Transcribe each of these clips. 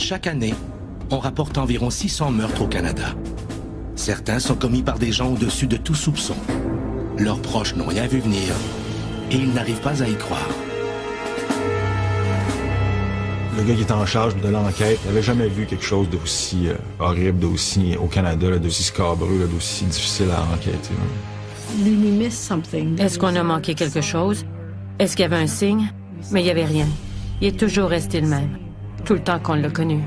chaque année, on rapporte environ 600 meurtres au Canada. Certains sont commis par des gens au-dessus de tout soupçon. Leurs proches n'ont rien vu venir et ils n'arrivent pas à y croire. Le gars qui est en charge de l'enquête n'avait jamais vu quelque chose d'aussi horrible, d'aussi au Canada, d'aussi scabreux, d'aussi difficile à enquêter. Est-ce qu'on a manqué quelque chose? Est-ce qu'il y avait un signe? Mais il n'y avait rien. Il est toujours resté le même, tout le temps qu'on l'a connu.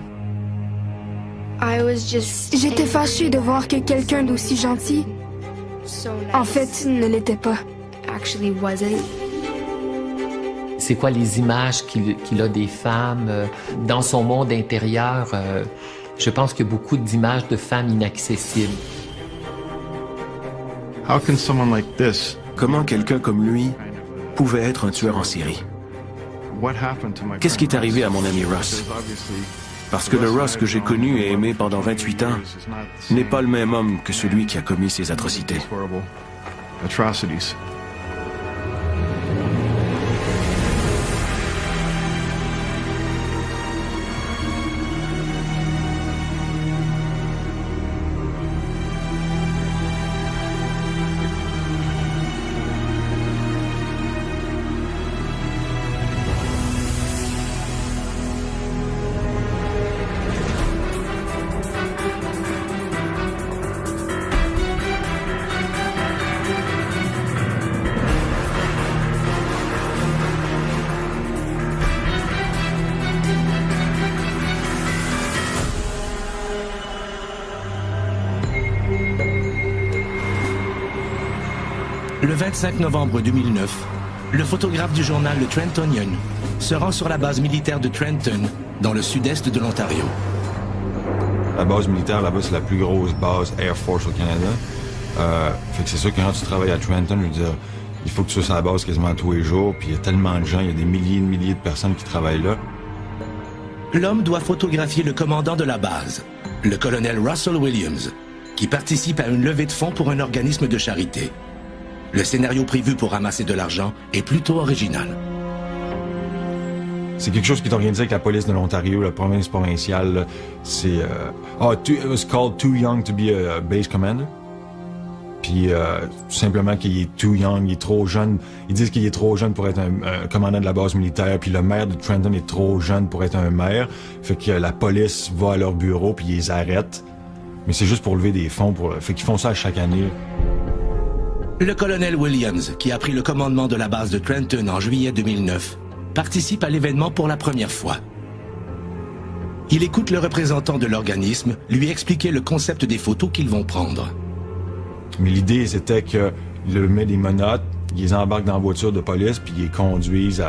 J'étais fâchée de voir que quelqu'un d'aussi gentil, en fait, ne l'était pas. C'est quoi les images qu'il a des femmes dans son monde intérieur? Je pense qu'il y a beaucoup d'images de femmes inaccessibles. Comment quelqu'un comme lui pouvait être un tueur en série? Qu'est-ce qui est arrivé à mon ami Russ? Parce que le Russ que j'ai connu et aimé pendant 28 ans n'est pas le même homme que celui qui a commis ces atrocités. Le 25 novembre 2009, le photographe du journal Le Trentonian se rend sur la base militaire de Trenton, dans le sud-est de l'Ontario. La base militaire, là-bas, c'est la plus grosse base Air Force au Canada. Fait que c'est sûr que quand tu travailles à Trenton, je veux dire, il faut que tu sois sur la base quasiment tous les jours, puis il y a tellement de gens, il y a des milliers de personnes qui travaillent là. L'homme doit photographier le commandant de la base, le colonel Russell Williams, qui participe à une levée de fonds pour un organisme de charité. Le scénario prévu pour ramasser de l'argent est plutôt original. C'est quelque chose qui est organisé avec la police de l'Ontario, la province provinciale. C'est... it was called Too Young to be a base commander. Puis tout simplement qu'il est too young, il est trop jeune. Ils disent qu'il est trop jeune pour être un commandant de la base militaire. Puis le maire de Trenton est trop jeune pour être un maire. Fait que la police va à leur bureau puis ils les arrêtent. Mais c'est juste pour lever des fonds. Fait qu'ils font ça à chaque année. Le colonel Williams, qui a pris le commandement de la base de Trenton en juillet 2009, participe à l'événement pour la première fois. Il écoute le représentant de l'organisme lui expliquer le concept des photos qu'ils vont prendre. Mais l'idée, c'était qu'ils leur mettent des menottes, ils les embarquent dans la voiture de police, puis ils les conduisent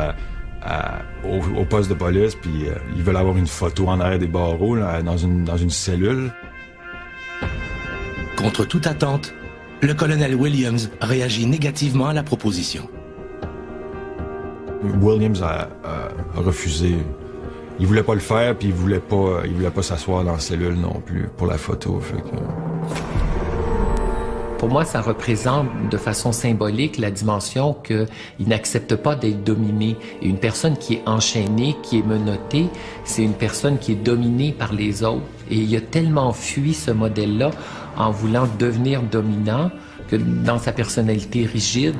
au poste de police, puis ils veulent avoir une photo en arrière des barreaux, là, dans une cellule. Contre toute attente, le colonel Williams réagit négativement à la proposition. Williams a refusé. Il voulait pas le faire, puis il voulait pas s'asseoir dans la cellule non plus pour la photo. Fait que... Pour moi, ça représente de façon symbolique la dimension qu'il n'accepte pas d'être dominé. Et une personne qui est enchaînée, qui est menottée, c'est une personne qui est dominée par les autres. Et il a tellement fui ce modèle-là en voulant devenir dominant que dans sa personnalité rigide,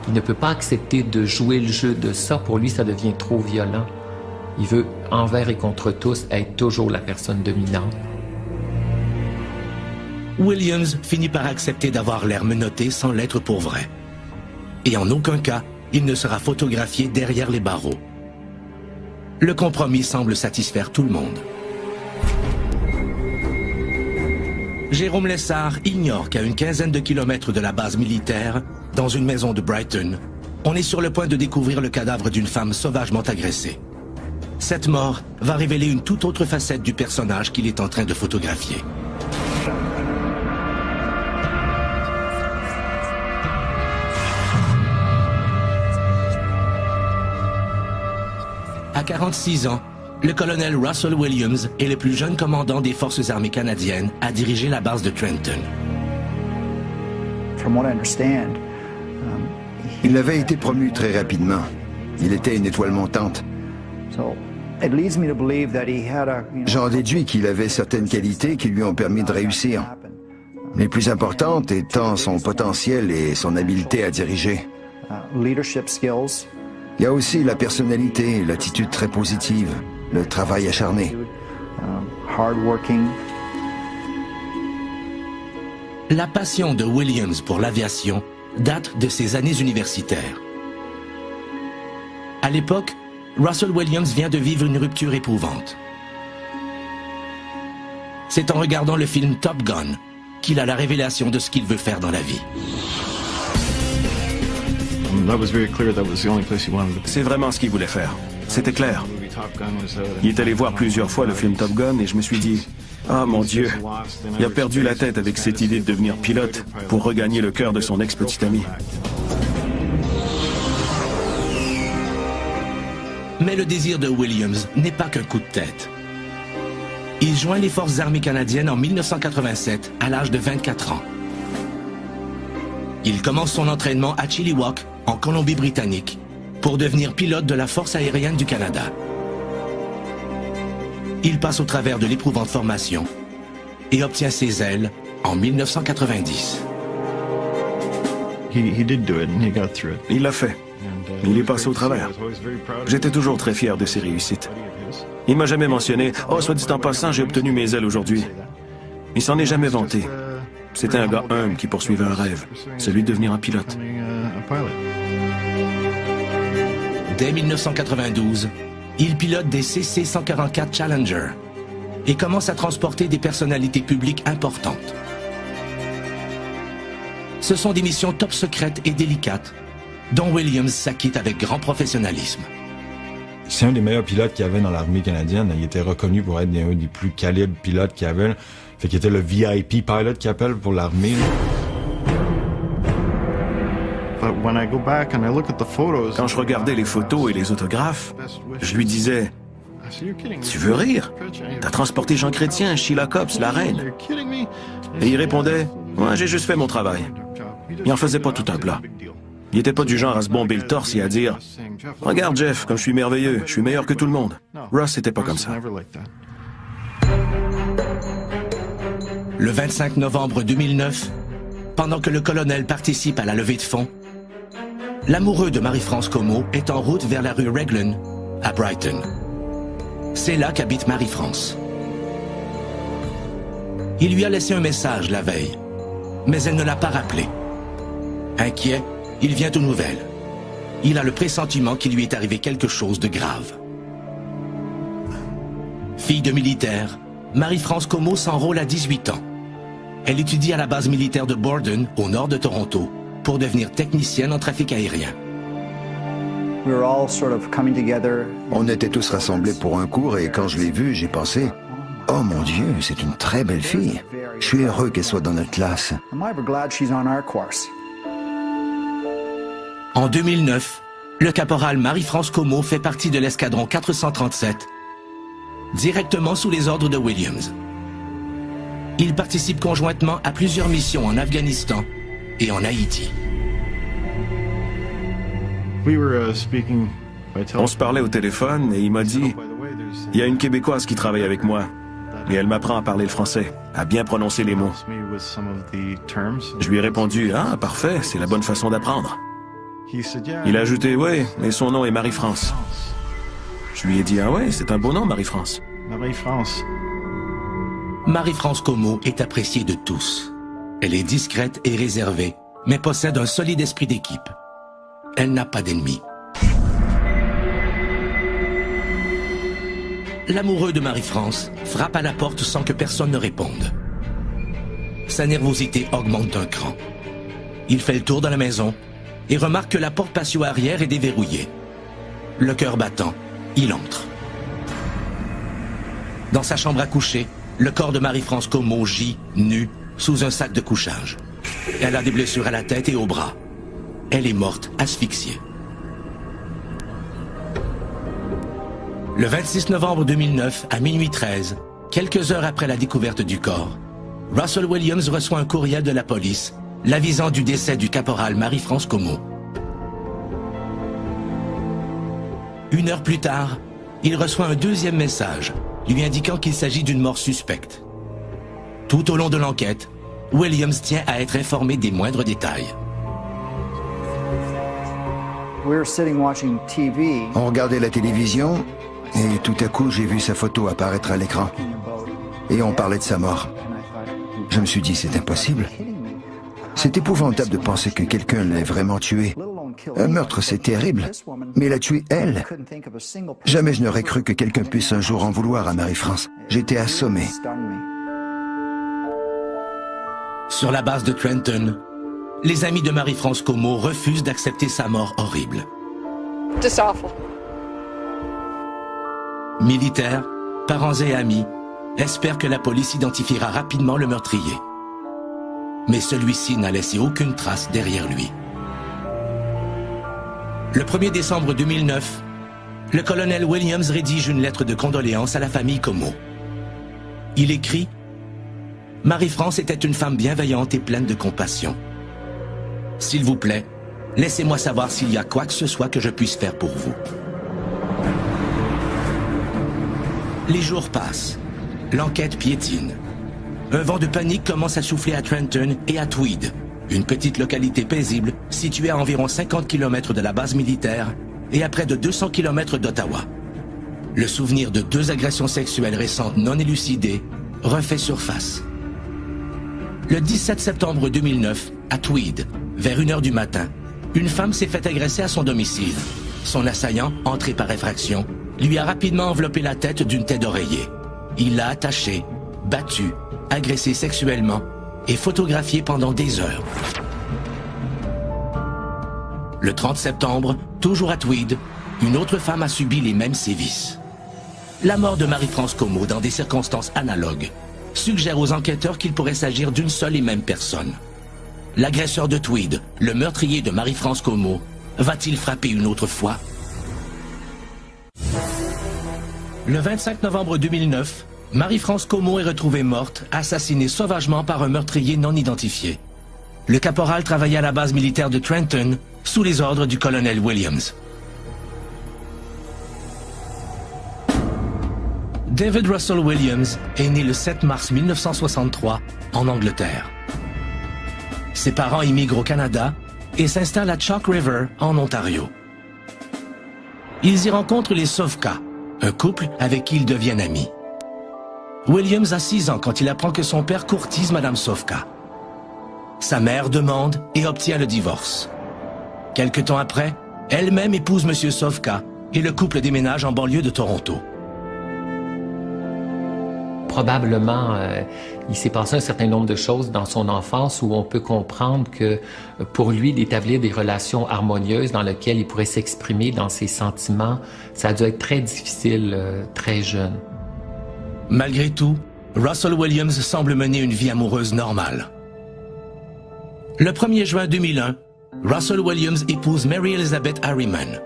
il ne peut pas accepter de jouer le jeu de ça. Pour lui, ça devient trop violent. Il veut, envers et contre tous, être toujours la personne dominante. Williams finit par accepter d'avoir l'air menotté sans l'être pour vrai. Et en aucun cas, il ne sera photographié derrière les barreaux. Le compromis semble satisfaire tout le monde. Jérôme Lessard ignore qu'à une quinzaine de kilomètres de la base militaire, dans une maison de Brighton, on est sur le point de découvrir le cadavre d'une femme sauvagement agressée. Cette mort va révéler une toute autre facette du personnage qu'il est en train de photographier. À 46 ans, le colonel Russell Williams est le plus jeune commandant des Forces armées canadiennes à diriger la base de Trenton. Il avait été promu très rapidement. Il était une étoile montante. J'en déduis qu'il avait certaines qualités qui lui ont permis de réussir. Les plus importantes étant son potentiel et son habileté à diriger. Il y a aussi la personnalité, l'attitude très positive, le travail acharné. La passion de Williams pour l'aviation date de ses années universitaires. À l'époque, Russell Williams vient de vivre une rupture éprouvante. C'est en regardant le film Top Gun qu'il a la révélation de ce qu'il veut faire dans la vie. C'est vraiment ce qu'il voulait faire. C'était clair. Il est allé voir plusieurs fois le film Top Gun et je me suis dit, ah mon Dieu, il a perdu la tête avec cette idée de devenir pilote pour regagner le cœur de son ex-petite amie. Mais le désir de Williams n'est pas qu'un coup de tête. Il joint les forces armées canadiennes en 1987 à l'âge de 24 ans. Il commence son entraînement à Chilliwack, en Colombie-Britannique, pour devenir pilote de la Force aérienne du Canada. Il passe au travers de l'éprouvante formation et obtient ses ailes en 1990. Il l'a fait. Il est passé au travers. J'étais toujours très fier de ses réussites. Il m'a jamais mentionné « Oh, soit dit en passant, j'ai obtenu mes ailes aujourd'hui. » Il s'en est jamais vanté. C'était un gars humble qui poursuivait un rêve, celui de devenir un pilote. Dès 1992, il pilote des CC-144 Challenger et commence à transporter des personnalités publiques importantes. Ce sont des missions top secrètes et délicates, dont Williams s'acquitte avec grand professionnalisme. C'est un des meilleurs pilotes qu'il y avait dans l'armée canadienne. Il était reconnu pour être un des plus calibres pilotes qu'il y avait. Fait qu'il était le VIP pilot qu'il appelle pour l'armée. Quand je regardais les photos et les autographes, je lui disais « Tu veux rire? T'as transporté Jean Chrétien, Sheila Copps, la reine. » Et il répondait « Ouais, j'ai juste fait mon travail. » Il en faisait pas tout un plat. Il était pas du genre à se bomber le torse et à dire « Regarde Jeff, comme je suis merveilleux, je suis meilleur que tout le monde. » Russ n'était pas comme ça. Le 25 novembre 2009, pendant que le colonel participe à la levée de fonds, l'amoureux de Marie-France Comeau est en route vers la rue Raglan, à Brighton. C'est là qu'habite Marie-France. Il lui a laissé un message la veille, mais elle ne l'a pas rappelé. Inquiet, il vient aux nouvelles. Il a le pressentiment qu'il lui est arrivé quelque chose de grave. Fille de militaire, Marie-France Comeau s'enrôle à 18 ans. Elle étudie à la base militaire de Borden, au nord de Toronto, pour devenir technicienne en trafic aérien. On était tous rassemblés pour un cours et quand je l'ai vue, j'ai pensé « Oh mon Dieu, c'est une très belle fille. Je suis heureux qu'elle soit dans notre classe. » En 2009, le caporal Marie-France Comeau fait partie de l'escadron 437, directement sous les ordres de Williams. Il participe conjointement à plusieurs missions en Afghanistan et en Haïti. On se parlait au téléphone et il m'a dit « Il y a une Québécoise qui travaille avec moi et elle m'apprend à parler le français, à bien prononcer les mots. » Je lui ai répondu « Ah, parfait, c'est la bonne façon d'apprendre. » Il a ajouté « Oui, mais son nom est Marie-France. » Je lui ai dit « Ah ouais, c'est un beau nom, Marie-France. » Marie-France Comeau est appréciée de tous. Elle est discrète et réservée, mais possède un solide esprit d'équipe. Elle n'a pas d'ennemis. L'amoureux de Marie-France frappe à la porte sans que personne ne réponde. Sa nervosité augmente d'un cran. Il fait le tour de la maison et remarque que la porte patio arrière est déverrouillée. Le cœur battant, il entre. Dans sa chambre à coucher, le corps de Marie-France Comeau gît, nu, sous un sac de couchage. Elle a des blessures à la tête et aux bras. Elle est morte asphyxiée. Le 26 novembre 2009, à minuit 13, quelques heures après la découverte du corps, Russell Williams reçoit un courriel de la police l'avisant du décès du caporal Marie-France Comeau. Une heure plus tard, il reçoit un deuxième message, lui indiquant qu'il s'agit d'une mort suspecte. Tout au long de l'enquête, Williams tient à être informé des moindres détails. On regardait la télévision et tout à coup j'ai vu sa photo apparaître à l'écran. Et on parlait de sa mort. Je me suis dit c'est impossible. C'est épouvantable de penser que quelqu'un l'ait vraiment tuée. Un meurtre c'est terrible, mais la tuer elle. Jamais je n'aurais cru que quelqu'un puisse un jour en vouloir à Marie-France. J'étais assommé. Sur la base de Trenton, les amis de Marie-France Comeau refusent d'accepter sa mort horrible. Just awful. Militaires, parents et amis espèrent que la police identifiera rapidement le meurtrier. Mais celui-ci n'a laissé aucune trace derrière lui. Le 1er décembre 2009, le colonel Williams rédige une lettre de condoléances à la famille Comeau. Il écrit « Marie-France était une femme bienveillante et pleine de compassion. S'il vous plaît, laissez-moi savoir s'il y a quoi que ce soit que je puisse faire pour vous. » Les jours passent. L'enquête piétine. Un vent de panique commence à souffler à Trenton et à Tweed, une petite localité paisible située à environ 50 km de la base militaire et à près de 200 km d'Ottawa. Le souvenir de 2 agressions sexuelles récentes non élucidées refait surface. Le 17 septembre 2009, à Tweed, vers 1h du matin, une femme s'est fait agresser à son domicile. Son assaillant, entré par effraction, lui a rapidement enveloppé la tête d'une tête d'oreiller. Il l'a attachée, battue, agressée sexuellement et photographiée pendant des heures. Le 30 septembre, toujours à Tweed, une autre femme a subi les mêmes sévices. La mort de Marie-France Comeau dans des circonstances analogues suggère aux enquêteurs qu'il pourrait s'agir d'une seule et même personne. L'agresseur de Tweed, le meurtrier de Marie-France Comeau, va-t-il frapper une autre fois? Le 25 novembre 2009, Marie-France Comeau est retrouvée morte, assassinée sauvagement par un meurtrier non identifié. Le caporal travaillait à la base militaire de Trenton, sous les ordres du colonel Williams. David Russell Williams est né le 7 mars 1963 en Angleterre. Ses parents immigrent au Canada et s'installent à Chalk River, en Ontario. Ils y rencontrent les Sofka, un couple avec qui ils deviennent amis. Williams a 6 ans quand il apprend que son père courtise Madame Sofka. Sa mère demande et obtient le divorce. Quelque temps après, elle-même épouse Monsieur Sofka et le couple déménage en banlieue de Toronto. Probablement, il s'est passé un certain nombre de choses dans son enfance où on peut comprendre que pour lui, d'établir des relations harmonieuses dans lesquelles il pourrait s'exprimer dans ses sentiments, ça a dû être très difficile, très jeune. Malgré tout, Russell Williams semble mener une vie amoureuse normale. Le 1er juin 2001, Russell Williams épouse Mary Elizabeth Harriman.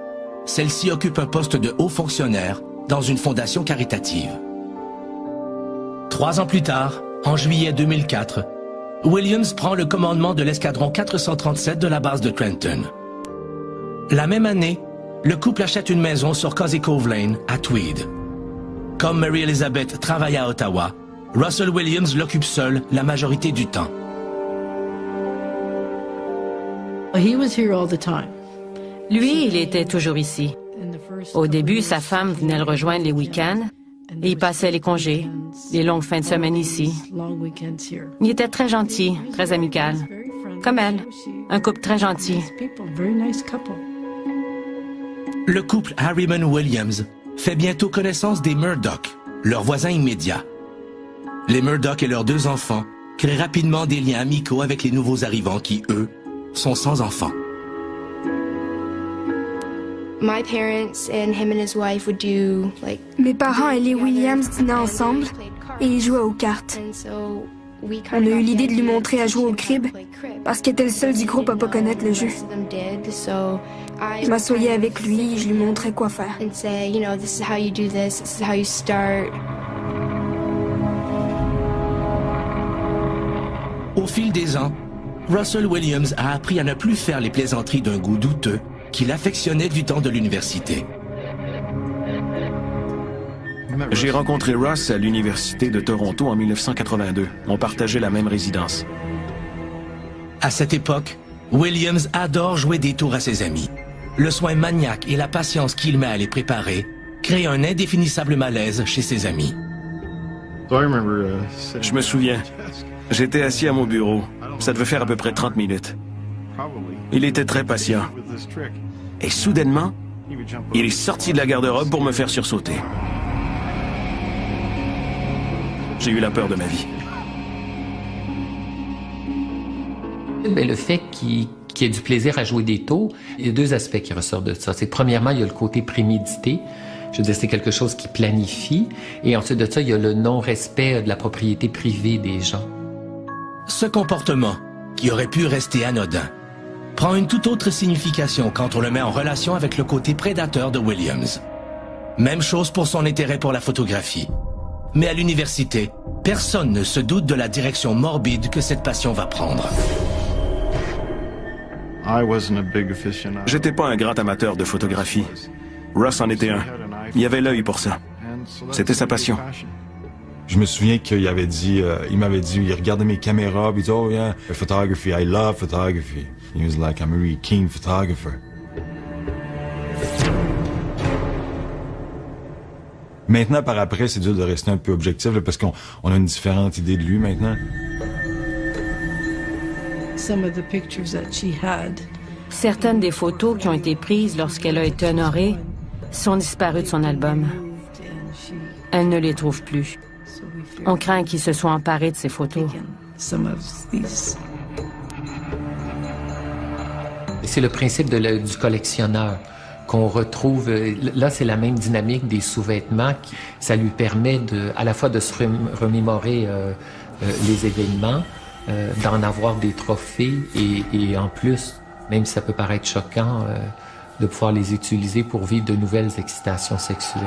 Celle-ci occupe un poste de haut fonctionnaire dans une fondation caritative. 3 ans plus tard, en juillet 2004, Williams prend le commandement de l'escadron 437 de la base de Trenton. La même année, le couple achète une maison sur Causey Cove Lane, à Tweed. Comme Mary Elizabeth travaille à Ottawa, Russell Williams l'occupe seul la majorité du temps. Lui, il était toujours ici. Au début, sa femme venait le rejoindre les week-ends et il passait les congés, les longues fins de semaine ici. Il était très gentil, très amical. Comme elle, un couple très gentil. Le couple Harriman-Williams fait bientôt connaissance des Murdoch, leurs voisins immédiats. Les Murdoch et leurs 2 enfants créent rapidement des liens amicaux avec les nouveaux arrivants qui, eux, sont sans enfants. Mes parents et les Williams dînaient ensemble et ils jouaient aux cartes. On a eu l'idée de lui montrer à jouer au crib parce qu'il était le seul du groupe à pas connaître le jeu. Je m'assoyais avec lui et je lui montrais quoi faire. Au fil des ans, Russell Williams a appris à ne plus faire les plaisanteries d'un goût douteux qu'il affectionnait du temps de l'université. J'ai rencontré Ross à l'Université de Toronto en 1982. On partageait la même résidence. À cette époque, Williams adore jouer des tours à ses amis. Le soin maniaque et la patience qu'il met à les préparer créent un indéfinissable malaise chez ses amis. Je me souviens. J'étais assis à mon bureau. Ça devait faire à peu près 30 minutes. Il était très patient. Et soudainement, il est sorti de la garde-robe pour me faire sursauter. J'ai eu la peur de ma vie. Le fait qu'il y ait du plaisir à jouer des tours, il y a deux aspects qui ressortent de ça. C'est que premièrement, il y a le côté prémédité. Je veux dire, c'est quelque chose qui planifie. Et ensuite de ça, il y a le non-respect de la propriété privée des gens. Ce comportement, qui aurait pu rester anodin, prend une toute autre signification quand on le met en relation avec le côté prédateur de Williams. Même chose pour son intérêt pour la photographie. Mais à l'université, personne ne se doute de la direction morbide que cette passion va prendre. J'étais pas un grand amateur de photographie. Ross en était un. Il avait l'œil pour ça. C'était sa passion. Je me souviens qu'il m'avait dit, il regardait mes caméras, puis il dit, oh yeah, photography, I love photography. He was like, I'm a really keen photographer. Maintenant, par après, c'est dur de rester un peu objectif, là, parce qu'on a une différente idée de lui maintenant. Certaines des photos qui ont été prises lorsqu'elle a été honorée sont disparues de son album. Elle ne les trouve plus. On craint qu'il se soit emparé de ces photos. C'est le principe du collectionneur qu'on retrouve. Là, c'est la même dynamique des sous-vêtements. Ça lui permet à la fois de se remémorer les événements, d'en avoir des trophées et en plus, même si ça peut paraître choquant, de pouvoir les utiliser pour vivre de nouvelles excitations sexuelles.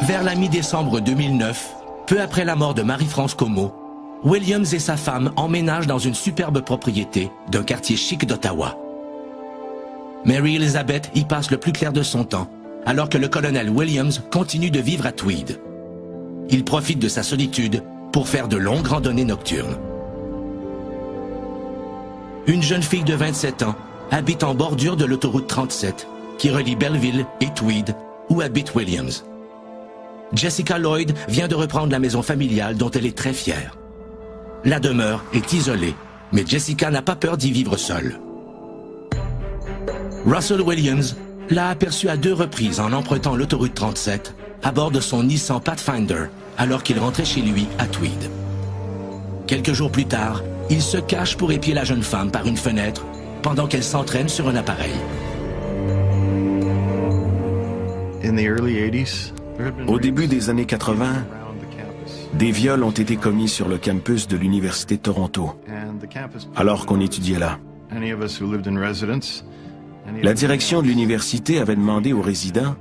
Vers la mi-décembre 2009, peu après la mort de Marie-France Comeau, Williams et sa femme emménagent dans une superbe propriété d'un quartier chic d'Ottawa. Mary Elizabeth y passe le plus clair de son temps, alors que le colonel Williams continue de vivre à Tweed. Il profite de sa solitude pour faire de longues randonnées nocturnes. Une jeune fille de 27 ans habite en bordure de l'autoroute 37, qui relie Belleville et Tweed, où habite Williams. Jessica Lloyd vient de reprendre la maison familiale dont elle est très fière. La demeure est isolée, mais Jessica n'a pas peur d'y vivre seule. Russell Williams l'a aperçue à 2 reprises en empruntant l'autoroute 37 à bord de son Nissan Pathfinder alors qu'il rentrait chez lui à Tweed. Quelques jours plus tard, il se cache pour épier la jeune femme par une fenêtre pendant qu'elle s'entraîne sur un appareil. Au début des années 80, des viols ont été commis sur le campus de l'Université de Toronto, alors qu'on étudiait là. La direction de l'université avait demandé aux résidents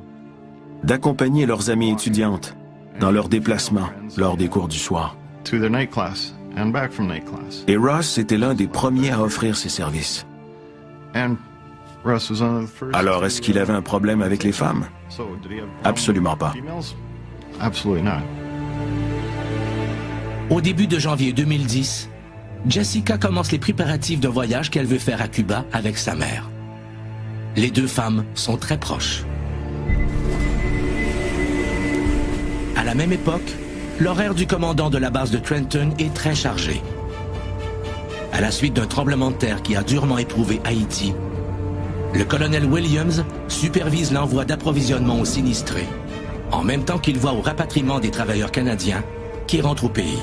d'accompagner leurs amies étudiantes dans leurs déplacements lors des cours du soir. Et Ross était l'un des premiers à offrir ces services. Alors, est-ce qu'il avait un problème avec les femmes? Absolument pas. Au début de janvier 2010, Jessica commence les préparatifs d'un voyage qu'elle veut faire à Cuba avec sa mère. Les 2 femmes sont très proches. À la même époque, l'horaire du commandant de la base de Trenton est très chargé. À la suite d'un tremblement de terre qui a durement éprouvé Haïti, le colonel Williams supervise l'envoi d'approvisionnement aux sinistrés, en même temps qu'il voit au rapatriement des travailleurs canadiens qui rentrent au pays.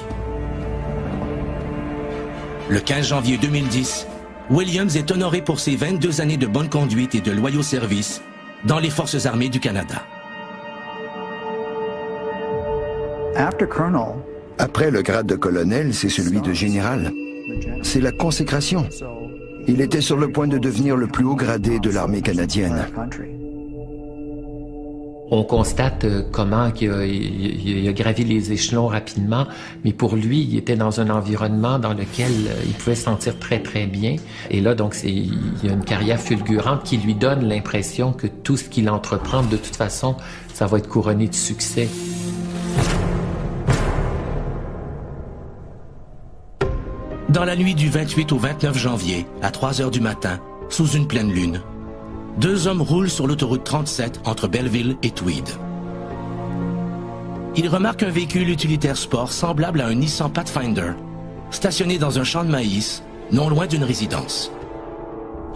Le 15 janvier 2010, Williams est honoré pour ses 22 années de bonne conduite et de loyaux services dans les Forces armées du Canada. Après le grade de colonel, c'est celui de général. C'est la consécration. Il était sur le point de devenir le plus haut gradé de l'armée canadienne. On constate comment il a gravi les échelons rapidement, mais pour lui, il était dans un environnement dans lequel il pouvait se sentir très, très bien. Et là, donc, il y a une carrière fulgurante qui lui donne l'impression que tout ce qu'il entreprend, de toute façon, ça va être couronné de succès. Dans la nuit du 28 au 29 janvier, à 3 heures du matin, sous une pleine lune, 2 hommes roulent sur l'autoroute 37 entre Belleville et Tweed. Ils remarquent un véhicule utilitaire sport semblable à un Nissan Pathfinder, stationné dans un champ de maïs, non loin d'une résidence.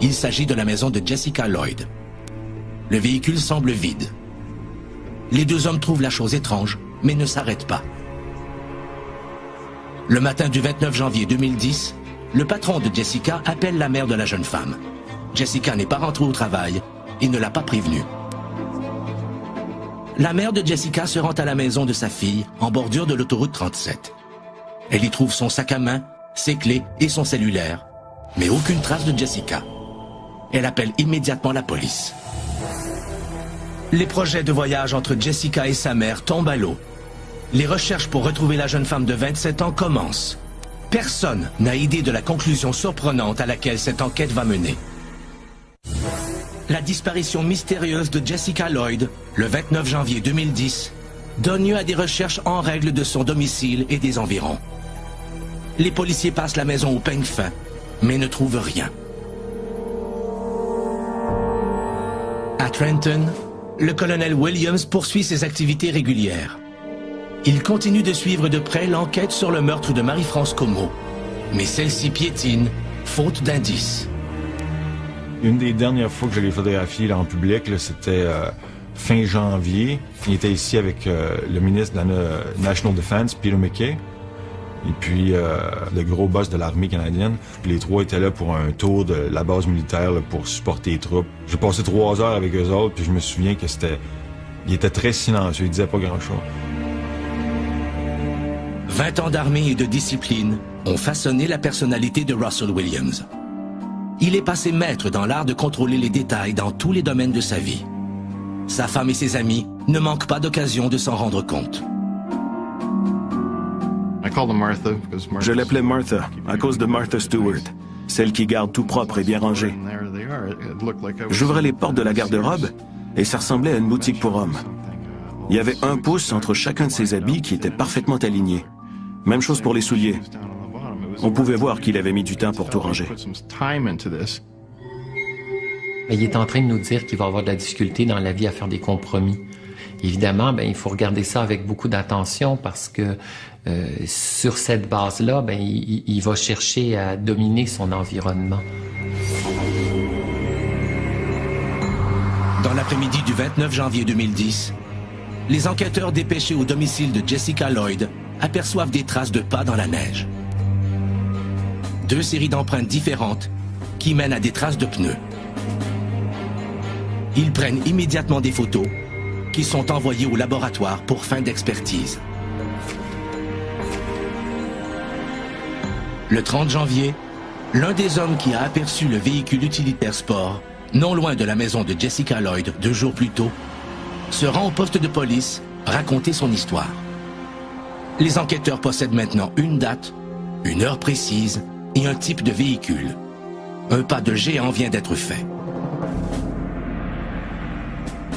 Il s'agit de la maison de Jessica Lloyd. Le véhicule semble vide. Les 2 hommes trouvent la chose étrange, mais ne s'arrêtent pas. Le matin du 29 janvier 2010, le patron de Jessica appelle la mère de la jeune femme. Jessica n'est pas rentrée au travail et ne l'a pas prévenue. La mère de Jessica se rend à la maison de sa fille, en bordure de l'autoroute 37. Elle y trouve son sac à main, ses clés et son cellulaire, mais aucune trace de Jessica. Elle appelle immédiatement la police. Les projets de voyage entre Jessica et sa mère tombent à l'eau. Les recherches pour retrouver la jeune femme de 27 ans commencent. Personne n'a idée de la conclusion surprenante à laquelle cette enquête va mener. La disparition mystérieuse de Jessica Lloyd, le 29 janvier 2010, donne lieu à des recherches en règle de son domicile et des environs. Les policiers passent la maison au peigne fin, mais ne trouvent rien. À Trenton, le colonel Williams poursuit ses activités régulières. Il continue de suivre de près l'enquête sur le meurtre de Marie-France Comeau, mais celle-ci piétine, faute d'indices. Une des dernières fois que je l'ai photographié là, en public, c'était fin janvier. Il était ici avec le ministre de la National Defense, Peter MacKay, et puis le gros boss de l'armée canadienne. Puis les 3 étaient là pour un tour de la base militaire là, pour supporter les troupes. J'ai passé 3 heures avec eux autres, puis je me souviens que il était très silencieux, il disait pas grand-chose. 20 ans d'armée et de discipline ont façonné la personnalité de Russell Williams. Il est passé maître dans l'art de contrôler les détails dans tous les domaines de sa vie. Sa femme et ses amis ne manquent pas d'occasion de s'en rendre compte. Je l'appelais Martha à cause de Martha Stewart, celle qui garde tout propre et bien rangé. J'ouvrais les portes de la garde-robe et ça ressemblait à une boutique pour hommes. Il y avait 1 pouce entre chacun de ses habits qui étaient parfaitement alignés. Même chose pour les souliers. On pouvait voir qu'il avait mis du temps pour tout ranger. Il est en train de nous dire qu'il va avoir de la difficulté dans la vie à faire des compromis. Évidemment, il faut regarder ça avec beaucoup d'attention parce que sur cette base-là, il va chercher à dominer son environnement. Dans l'après-midi du 29 janvier 2010, les enquêteurs dépêchés au domicile de Jessica Lloyd aperçoivent des traces de pas dans la neige. 2 séries d'empreintes différentes qui mènent à des traces de pneus. Ils prennent immédiatement des photos qui sont envoyées au laboratoire pour fin d'expertise. Le 30 janvier, l'un des hommes qui a aperçu le véhicule utilitaire sport, non loin de la maison de Jessica Lloyd 2 jours plus tôt, se rend au poste de police raconter son histoire. Les enquêteurs possèdent maintenant une date, une heure précise et un type de véhicule. Un pas de géant vient d'être fait.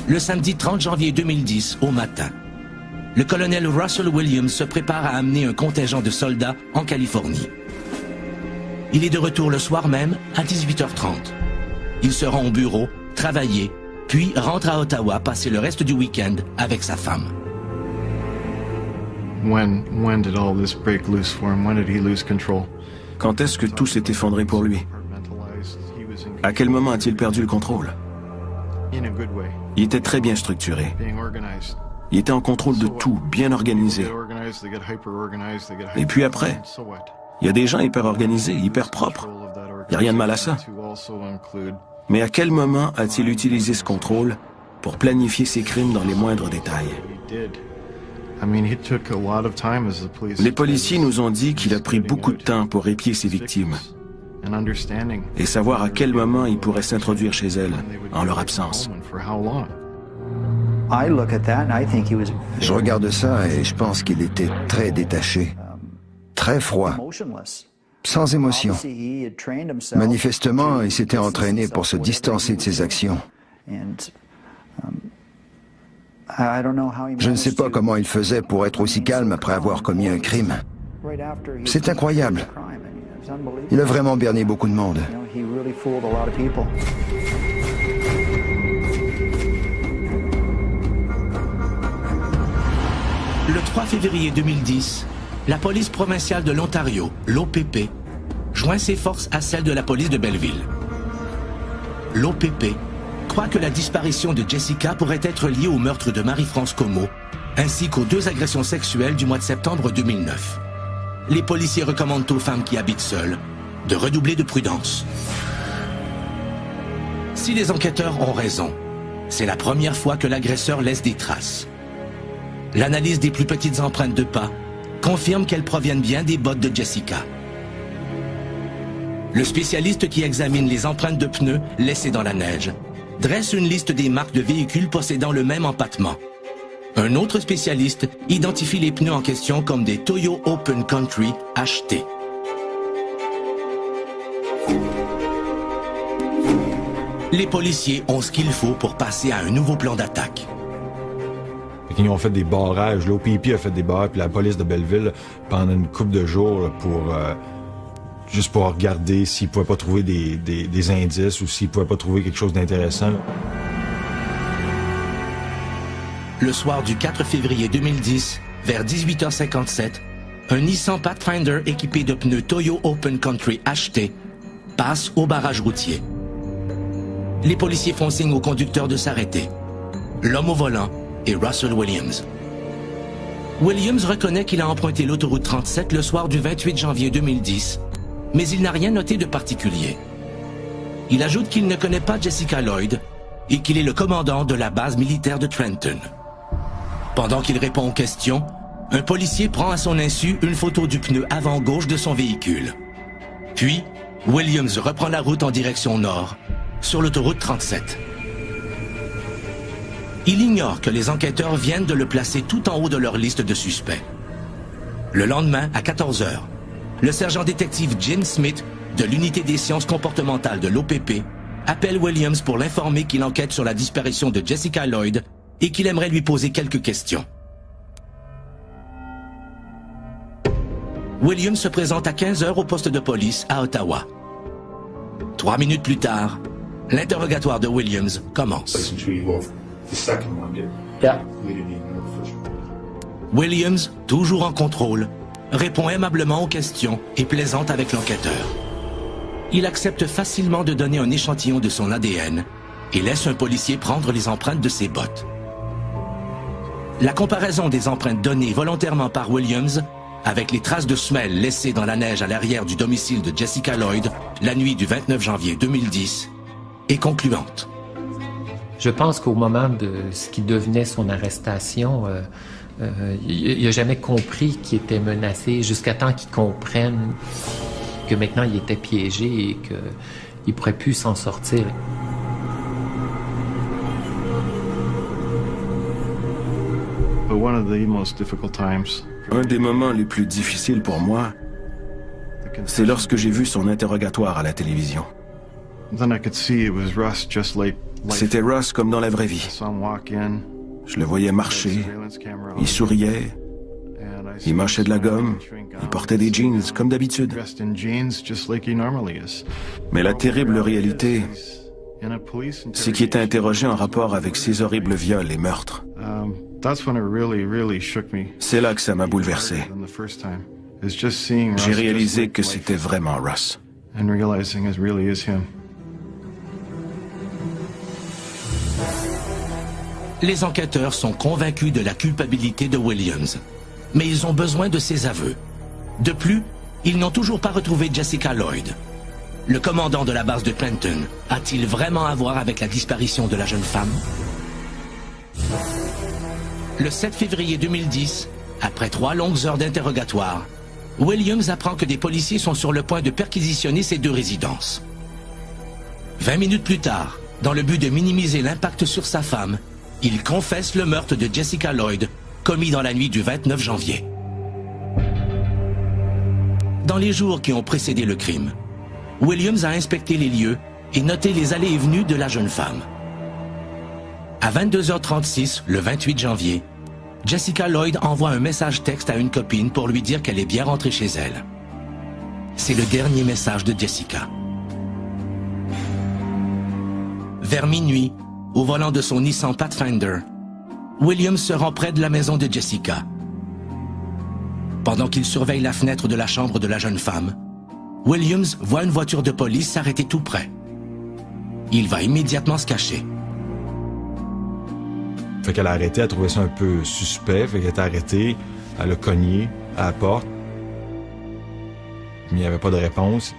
Le samedi 30 janvier 2010, au matin, le colonel Russell Williams se prépare à amener un contingent de soldats en Californie. Il est de retour le soir même à 18h30. Il se rend au bureau, travailler, puis rentre à Ottawa passer le reste du week-end avec sa femme. When did all this break loose for him? When did he lose control? Quand est-ce que tout s'est effondré pour lui? À quel moment a-t-il perdu le contrôle? Il était très bien structuré. Il était en contrôle de tout, bien organisé. Et puis après, il y a des gens hyper organisés, hyper propres. Il n'y a rien de mal à ça. Mais à quel moment a-t-il utilisé ce contrôle pour planifier ses crimes dans les moindres détails? Les policiers nous ont dit qu'il a pris beaucoup de temps pour épier ses victimes et savoir à quel moment il pourrait s'introduire chez elles en leur absence. Je regarde ça et je pense qu'il était très détaché, très froid, sans émotion. Manifestement, il s'était entraîné pour se distancer de ses actions. Je ne sais pas comment il faisait pour être aussi calme après avoir commis un crime. C'est incroyable. Il a vraiment berné beaucoup de monde. Le 3 février 2010, la police provinciale de l'Ontario, l'OPP, joint ses forces à celles de la police de Belleville. L'OPP croit que la disparition de Jessica pourrait être liée au meurtre de Marie-France Comeau, ainsi qu'aux 2 agressions sexuelles du mois de septembre 2009. Les policiers recommandent aux femmes qui habitent seules de redoubler de prudence. Si les enquêteurs ont raison, c'est la première fois que l'agresseur laisse des traces. L'analyse des plus petites empreintes de pas confirme qu'elles proviennent bien des bottes de Jessica. Le spécialiste qui examine les empreintes de pneus laissées dans la neige dresse une liste des marques de véhicules possédant le même empattement. Un autre spécialiste identifie les pneus en question comme des Toyo Open Country HT. Les policiers ont ce qu'il faut pour passer à un nouveau plan d'attaque. Ils ont fait des barrages, l'OPP a fait des barrages, puis la police de Belleville, pendant une couple de jours, là, juste pour regarder s'ils ne pouvaient pas trouver des indices ou s'ils ne pouvaient pas trouver quelque chose d'intéressant. Le soir du 4 février 2010, vers 18h57, un Nissan Pathfinder équipé de pneus Toyo Open Country HT passe au barrage routier. Les policiers font signe au conducteur de s'arrêter. L'homme au volant est Russell Williams. Williams reconnaît qu'il a emprunté l'autoroute 37 le soir du 28 janvier 2010, mais il n'a rien noté de particulier. Il ajoute qu'il ne connaît pas Jessica Lloyd et qu'il est le commandant de la base militaire de Trenton. Pendant qu'il répond aux questions, un policier prend à son insu une photo du pneu avant gauche de son véhicule. Puis, Williams reprend la route en direction nord, sur l'autoroute 37. Il ignore que les enquêteurs viennent de le placer tout en haut de leur liste de suspects. Le lendemain, à 14h, le sergent détective Jim Smith, de l'unité des sciences comportementales de l'OPP, appelle Williams pour l'informer qu'il enquête sur la disparition de Jessica Lloyd et qu'il aimerait lui poser quelques questions. Williams se présente à 15h au poste de police à Ottawa. 3 minutes plus tard, l'interrogatoire de Williams commence. Williams, toujours en contrôle, répond aimablement aux questions et plaisante avec l'enquêteur. Il accepte facilement de donner un échantillon de son ADN et laisse un policier prendre les empreintes de ses bottes. La comparaison des empreintes données volontairement par Williams avec les traces de semelles laissées dans la neige à l'arrière du domicile de Jessica Lloyd la nuit du 29 janvier 2010 est concluante. Je pense qu'au moment de ce qui devenait son arrestation, il n'a jamais compris qu'il était menacé jusqu'à temps qu'il comprenne que maintenant il était piégé et qu'il ne pourrait plus s'en sortir. Un des moments les plus difficiles pour moi, c'est lorsque j'ai vu son interrogatoire à la télévision. C'était Russ comme dans la vraie vie. Je le voyais marcher, il souriait, il mâchait de la gomme, il portait des jeans comme d'habitude. Mais la terrible réalité, c'est qu'il était interrogé en rapport avec ces horribles viols et meurtres. C'est là que ça m'a bouleversé. J'ai réalisé que c'était vraiment Russ. Les enquêteurs sont convaincus de la culpabilité de Williams, mais ils ont besoin de ses aveux. De plus, ils n'ont toujours pas retrouvé Jessica Lloyd. Le commandant de la base de Trenton a-t-il vraiment à voir avec la disparition de la jeune femme? Le 7 février 2010, après 3 longues heures d'interrogatoire, Williams apprend que des policiers sont sur le point de perquisitionner ses 2 résidences. 20 minutes plus tard, dans le but de minimiser l'impact sur sa femme, il confesse le meurtre de Jessica Lloyd, commis dans la nuit du 29 janvier. Dans les jours qui ont précédé le crime, Williams a inspecté les lieux et noté les allées et venues de la jeune femme. À 22h36, le 28 janvier, Jessica Lloyd envoie un message texte à une copine pour lui dire qu'elle est bien rentrée chez elle. C'est le dernier message de Jessica. Vers minuit, au volant de son Nissan Pathfinder, Williams se rend près de la maison de Jessica. Pendant qu'il surveille la fenêtre de la chambre de la jeune femme, Williams voit une voiture de police s'arrêter tout près. Il va immédiatement se cacher. Fait qu'elle a arrêté, elle trouvait ça un peu suspect, fait qu'elle est arrêtée, elle a cogné à la porte. Mais il n'y avait pas de réponse.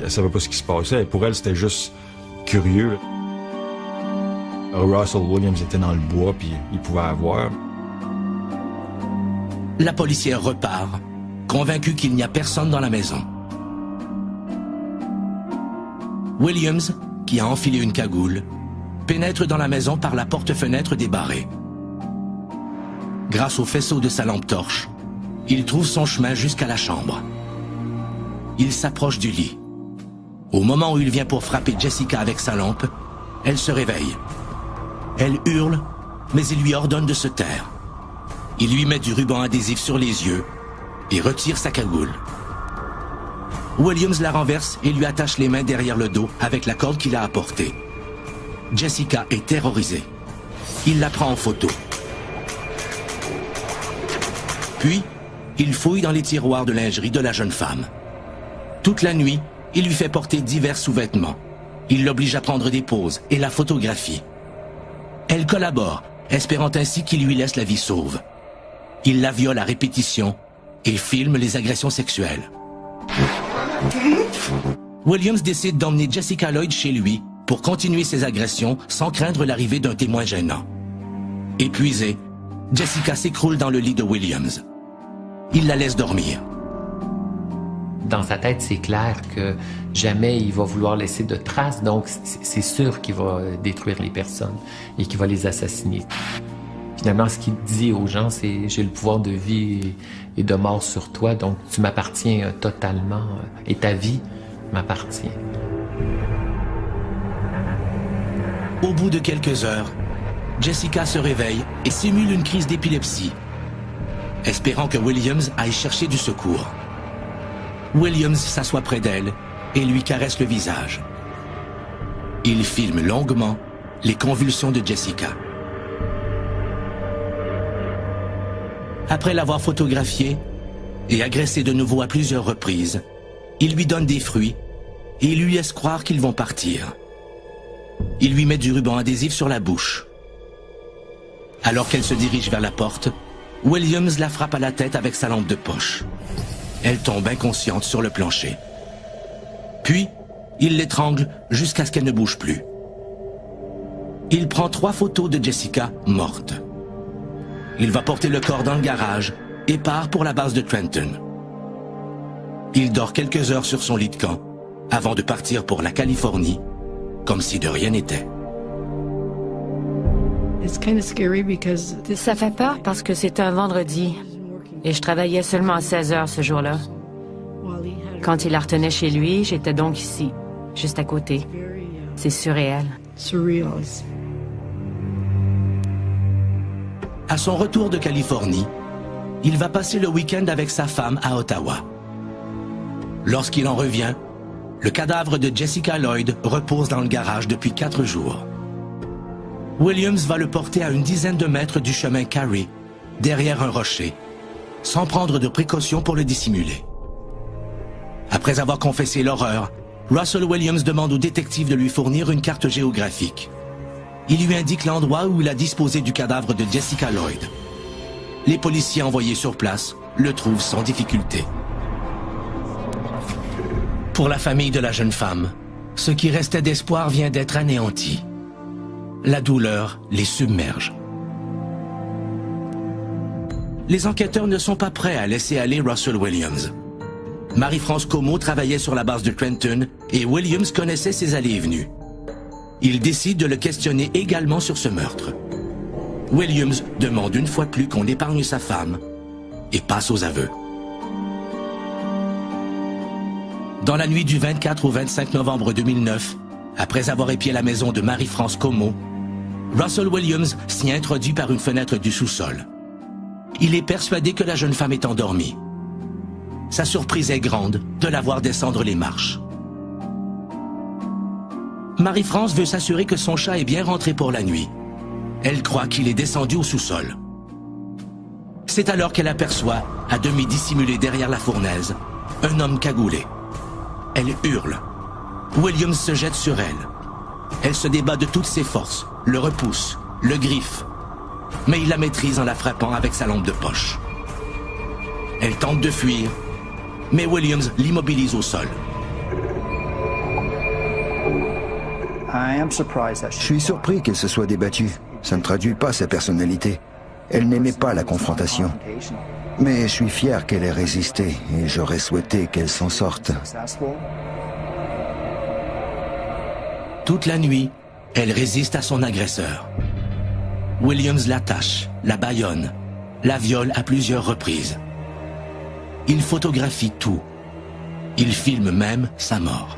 Elle savait pas ce qui se passait. Pour elle, c'était juste curieux. Russell Williams était dans le bois, puis il pouvait avoir. La policière repart, convaincue qu'il n'y a personne dans la maison. Williams, qui a enfilé une cagoule, pénètre dans la maison par la porte-fenêtre débarrée. Grâce au faisceau de sa lampe torche, il trouve son chemin jusqu'à la chambre. Il s'approche du lit. Au moment où il vient pour frapper Jessica avec sa lampe, elle se réveille. Elle hurle, mais il lui ordonne de se taire. Il lui met du ruban adhésif sur les yeux et retire sa cagoule. Williams la renverse et lui attache les mains derrière le dos avec la corde qu'il a apportée. Jessica est terrorisée. Il la prend en photo. Puis, il fouille dans les tiroirs de lingerie de la jeune femme. Toute la nuit, il lui fait porter divers sous-vêtements. Il l'oblige à prendre des poses et la photographie. Elle collabore, espérant ainsi qu'il lui laisse la vie sauve. Il la viole à répétition et filme les agressions sexuelles. Williams décide d'emmener Jessica Lloyd chez lui pour continuer ses agressions sans craindre l'arrivée d'un témoin gênant. Épuisée, Jessica s'écroule dans le lit de Williams. Il la laisse dormir. Dans sa tête, c'est clair que jamais il va vouloir laisser de traces, donc c'est sûr qu'il va détruire les personnes et qu'il va les assassiner. Finalement, ce qu'il dit aux gens, c'est « j'ai le pouvoir de vie et de mort sur toi, donc tu m'appartiens totalement et ta vie m'appartient. » Au bout de quelques heures, Jessica se réveille et simule une crise d'épilepsie, espérant que Williams aille chercher du secours. Williams s'assoit près d'elle et lui caresse le visage. Il filme longuement les convulsions de Jessica. Après l'avoir photographiée et agressée de nouveau à plusieurs reprises, il lui donne des fruits et il lui laisse croire qu'ils vont partir. Il lui met du ruban adhésif sur la bouche. Alors qu'elle se dirige vers la porte, Williams la frappe à la tête avec sa lampe de poche. Elle tombe inconsciente sur le plancher. Puis, il l'étrangle jusqu'à ce qu'elle ne bouge plus. Il prend 3 photos de Jessica morte. Il va porter le corps dans le garage et part pour la base de Trenton. Il dort quelques heures sur son lit de camp avant de partir pour la Californie, comme si de rien n'était. Ça fait peur parce que c'est un vendredi et je travaillais seulement à 16 heures ce jour-là. Quand il la retenait chez lui, j'étais donc ici, juste à côté. C'est surréel. À son retour de Californie, il va passer le week-end avec sa femme à Ottawa. Lorsqu'il en revient, le cadavre de Jessica Lloyd repose dans le garage depuis 4 jours. Williams va le porter à une dizaine de mètres du chemin Carey, derrière un rocher, sans prendre de précautions pour le dissimuler. Après avoir confessé l'horreur, Russell Williams demande au détective de lui fournir une carte géographique. Il lui indique l'endroit où il a disposé du cadavre de Jessica Lloyd. Les policiers envoyés sur place le trouvent sans difficulté. Pour la famille de la jeune femme, ce qui restait d'espoir vient d'être anéanti. La douleur les submerge. Les enquêteurs ne sont pas prêts à laisser aller Russell Williams. Marie-France Comeau travaillait sur la base de Trenton et Williams connaissait ses allées et venues. Il décide de le questionner également sur ce meurtre. Williams demande une fois de plus qu'on épargne sa femme et passe aux aveux. Dans la nuit du 24 au 25 novembre 2009, après avoir épié la maison de Marie-France Comeau, Russell Williams s'y introduit par une fenêtre du sous-sol. Il est persuadé que la jeune femme est endormie. Sa surprise est grande de la voir descendre les marches. Marie-France veut s'assurer que son chat est bien rentré pour la nuit. Elle croit qu'il est descendu au sous-sol. C'est alors qu'elle aperçoit, à demi dissimulé derrière la fournaise, un homme cagoulé. Elle hurle. Williams se jette sur elle. Elle se débat de toutes ses forces, le repousse, le griffe. Mais il la maîtrise en la frappant avec sa lampe de poche. Elle tente de fuir, mais Williams l'immobilise au sol. Je suis surpris qu'elle se soit débattue. Ça ne traduit pas sa personnalité. Elle n'aimait pas la confrontation. Mais je suis fier qu'elle ait résisté et j'aurais souhaité qu'elle s'en sorte. Toute la nuit, elle résiste à son agresseur. Williams l'attache, la bâillonne, la viole à plusieurs reprises. Il photographie tout. Il filme même sa mort.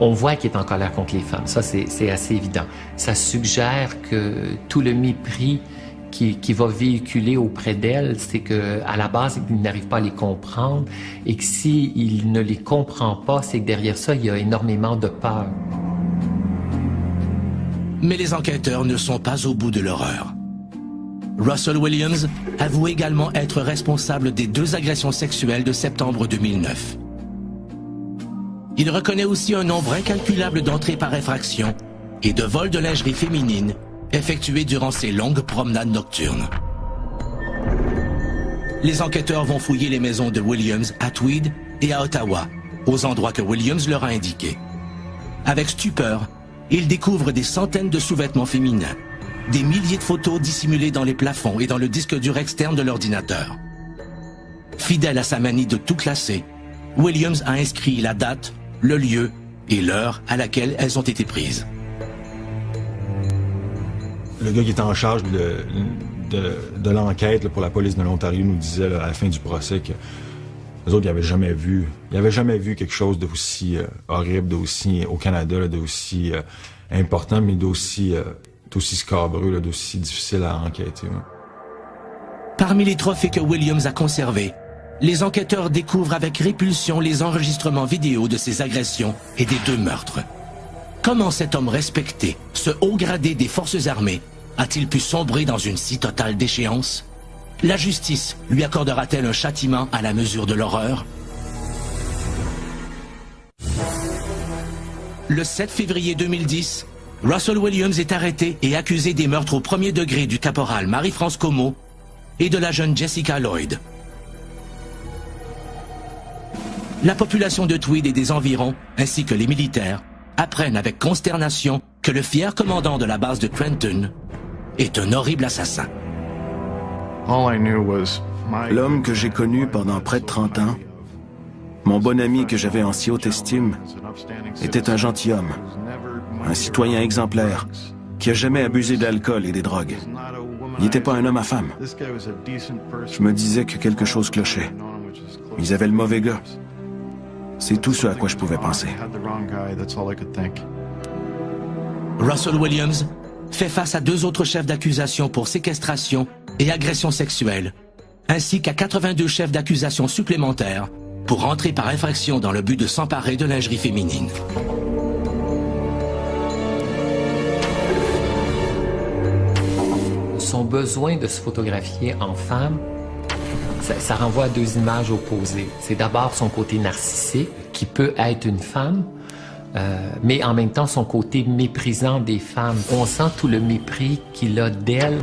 On voit qu'il est en colère contre les femmes. Ça, c'est assez évident. Ça suggère que tout le mépris qui va véhiculer auprès d'elle, c'est qu'à la base, il n'arrive pas à les comprendre et que s'il ne les comprend pas, c'est que derrière ça, il y a énormément de peur. Mais les enquêteurs ne sont pas au bout de l'horreur. Russell Williams avoue également être responsable des 2 agressions sexuelles de septembre 2009. Il reconnaît aussi un nombre incalculable d'entrées par effraction et de vols de lingerie féminine effectués durant ses longues promenades nocturnes. Les enquêteurs vont fouiller les maisons de Williams à Tweed et à Ottawa, aux endroits que Williams leur a indiqués. Avec stupeur, ils découvrent des centaines de sous-vêtements féminins, des milliers de photos dissimulées dans les plafonds et dans le disque dur externe de l'ordinateur. Fidèle à sa manie de tout classer, Williams a inscrit la date, le lieu et l'heure à laquelle elles ont été prises. Le gars qui était en charge de l'enquête pour la police de l'Ontario nous disait à la fin du procès que les autres n'avaient jamais vu quelque chose d'aussi horrible, d'aussi au Canada, d'aussi important, mais d'aussi scabreux, d'aussi difficile à enquêter. Ouais. Parmi les trophées que Williams a conservés, les enquêteurs découvrent avec répulsion les enregistrements vidéo de ces agressions et des 2 meurtres. Comment cet homme respecté, ce haut gradé des forces armées, a-t-il pu sombrer dans une si totale déchéance? La justice lui accordera-t-elle un châtiment à la mesure de l'horreur? Le 7 février 2010, Russell Williams est arrêté et accusé des meurtres au 1er degré du caporal Marie-France Comeau et de la jeune Jessica Lloyd. La population de Tweed et des environs, ainsi que les militaires, apprennent avec consternation que le fier commandant de la base de Trenton est un horrible assassin. L'homme que j'ai connu pendant près de 30 ans, mon bon ami que j'avais en si haute estime, était un gentilhomme, un citoyen exemplaire, qui a jamais abusé d'alcool et des drogues. Il n'était pas un homme à femme. Je me disais que quelque chose clochait. Ils avaient le mauvais gars. C'est tout ce à quoi je pouvais penser. Russell Williams fait face à 2 autres chefs d'accusation pour séquestration et agression sexuelle, ainsi qu'à 82 chefs d'accusation supplémentaires pour entrer par infraction dans le but de s'emparer de lingerie féminine. Son besoin de se photographier en femme, ça renvoie à 2 images opposées. C'est d'abord son côté narcissique, qui peut être une femme, mais en même temps son côté méprisant des femmes. On sent tout le mépris qu'il a d'elle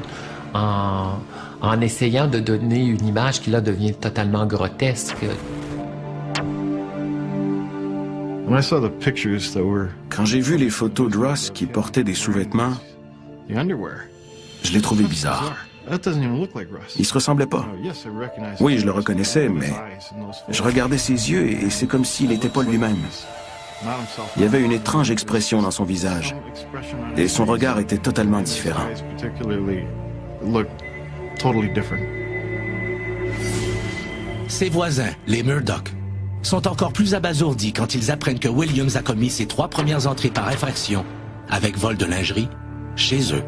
en essayant de donner une image qui là devient totalement grotesque. Quand j'ai vu les photos de Russ qui portait des sous-vêtements, je l'ai trouvé bizarre. Il se ressemblait pas. Oui, je le reconnaissais, mais je regardais ses yeux et c'est comme s'il n'était pas lui-même. Il y avait une étrange expression dans son visage, et son regard était totalement différent. Ses voisins, les Murdoch, sont encore plus abasourdis quand ils apprennent que Williams a commis ses 3 premières entrées par infraction, avec vol de lingerie, chez eux.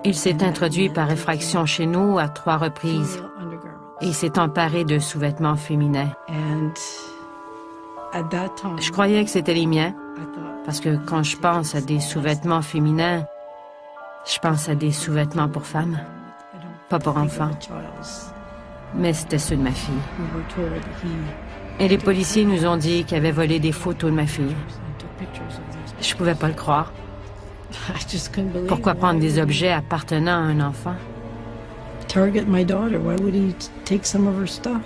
Il s'est introduit par effraction chez nous à 3 reprises et il s'est emparé de sous-vêtements féminins. Je croyais que c'était les miens, parce que quand je pense à des sous-vêtements féminins, je pense à des sous-vêtements pour femmes, pas pour enfants. Mais c'était ceux de ma fille. Et les policiers nous ont dit qu'ils avaient volé des photos de ma fille. Je pouvais pas le croire. Pourquoi prendre des objets appartenant à un enfant? Target my daughter. Why would he take some of her stuff?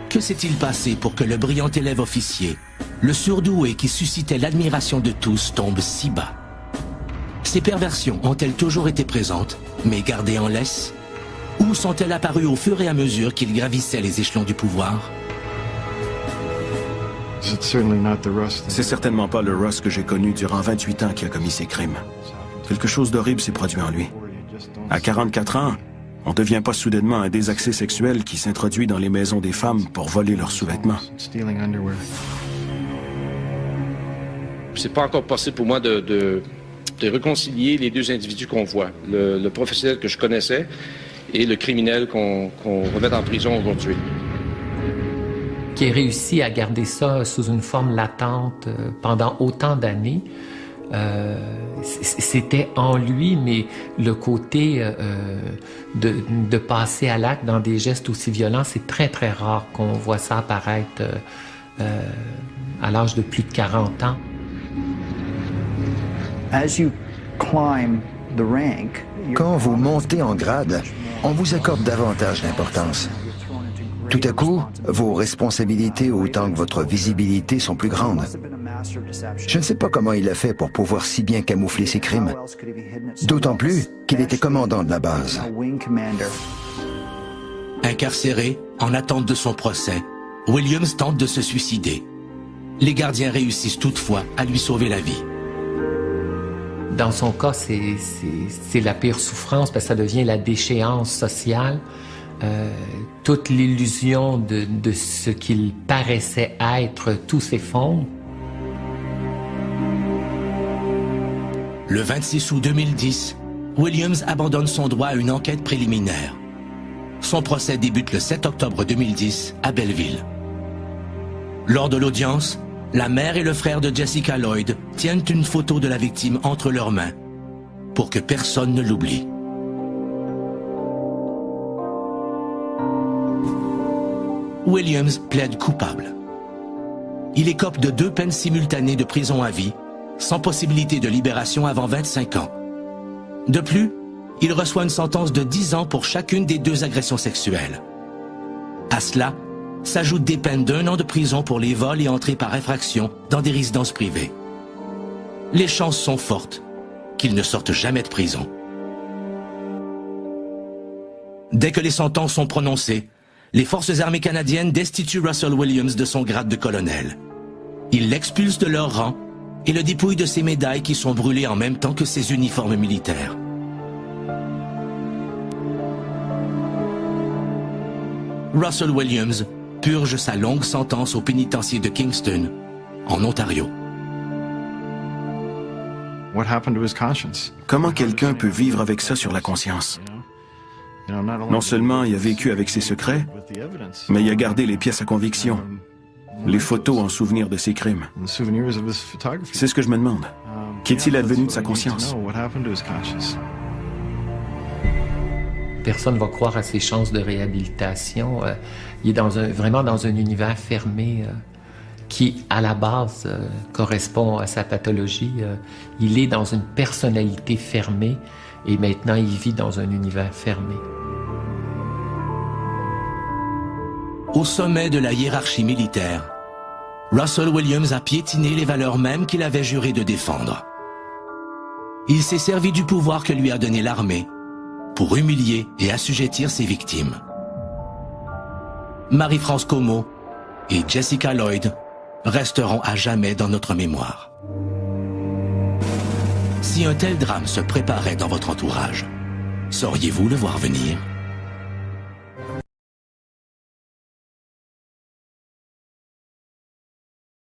Que s'est-il passé pour que le brillant élève officier, le surdoué qui suscitait l'admiration de tous, tombe si bas? Ces perversions ont-elles toujours été présentes, mais gardées en laisse? Ou sont-elles apparues au fur et à mesure qu'il gravissait les échelons du pouvoir? C'est certainement pas le Ross que j'ai connu durant 28 ans qui a commis ces crimes. Quelque chose d'horrible s'est produit en lui. À 44 ans, on ne devient pas soudainement un désaxé sexuel qui s'introduit dans les maisons des femmes pour voler leurs sous-vêtements. C'est pas encore possible pour moi de réconcilier les 2 individus qu'on voit. Le professionnel que je connaissais et le criminel qu'on remet en prison aujourd'hui. Qui a réussi à garder ça sous une forme latente pendant autant d'années, c'était en lui, mais le côté de passer à l'acte dans des gestes aussi violents, c'est très, très rare qu'on voit ça apparaître à l'âge de plus de 40 ans. Quand vous montez en grade, on vous accorde davantage d'importance. Tout à coup, vos responsabilités autant que votre visibilité sont plus grandes. Je ne sais pas comment il a fait pour pouvoir si bien camoufler ses crimes. D'autant plus qu'il était commandant de la base. Incarcéré, en attente de son procès, Williams tente de se suicider. Les gardiens réussissent toutefois à lui sauver la vie. Dans son cas, c'est la pire souffrance parce que ça devient la déchéance sociale. Toute l'illusion de ce qu'il paraissait être, tout s'effondre. Le 26 août 2010, Williams abandonne son droit à une enquête préliminaire. Son procès débute le 7 octobre 2010 à Belleville. Lors de l'audience, la mère et le frère de Jessica Lloyd tiennent une photo de la victime entre leurs mains pour que personne ne l'oublie. Williams plaide coupable. Il écope de 2 peines simultanées de prison à vie, sans possibilité de libération avant 25 ans. De plus, il reçoit une sentence de 10 ans pour chacune des 2 agressions sexuelles. À cela, s'ajoutent des peines d'1 an de prison pour les vols et entrées par infraction dans des résidences privées. Les chances sont fortes qu'il ne sorte jamais de prison. Dès que les sentences sont prononcées, les forces armées canadiennes destituent Russell Williams de son grade de colonel. Ils l'expulsent de leur rang et le dépouillent de ses médailles qui sont brûlées en même temps que ses uniformes militaires. Russell Williams purge sa longue sentence au pénitencier de Kingston, en Ontario. Comment quelqu'un peut vivre avec ça sur la conscience? Non seulement il a vécu avec ses secrets, mais il a gardé les pièces à conviction, les photos en souvenir de ses crimes. C'est ce que je me demande. Qu'est-il advenu de sa conscience? Personne ne va croire à ses chances de réhabilitation. Il est vraiment dans un univers fermé qui, à la base, correspond à sa pathologie. Il est dans une personnalité fermée et maintenant il vit dans un univers fermé. Au sommet de la hiérarchie militaire, Russell Williams a piétiné les valeurs mêmes qu'il avait juré de défendre. Il s'est servi du pouvoir que lui a donné l'armée pour humilier et assujettir ses victimes. Marie-France Como et Jessica Lloyd resteront à jamais dans notre mémoire. Si un tel drame se préparait dans votre entourage, sauriez-vous le voir venir?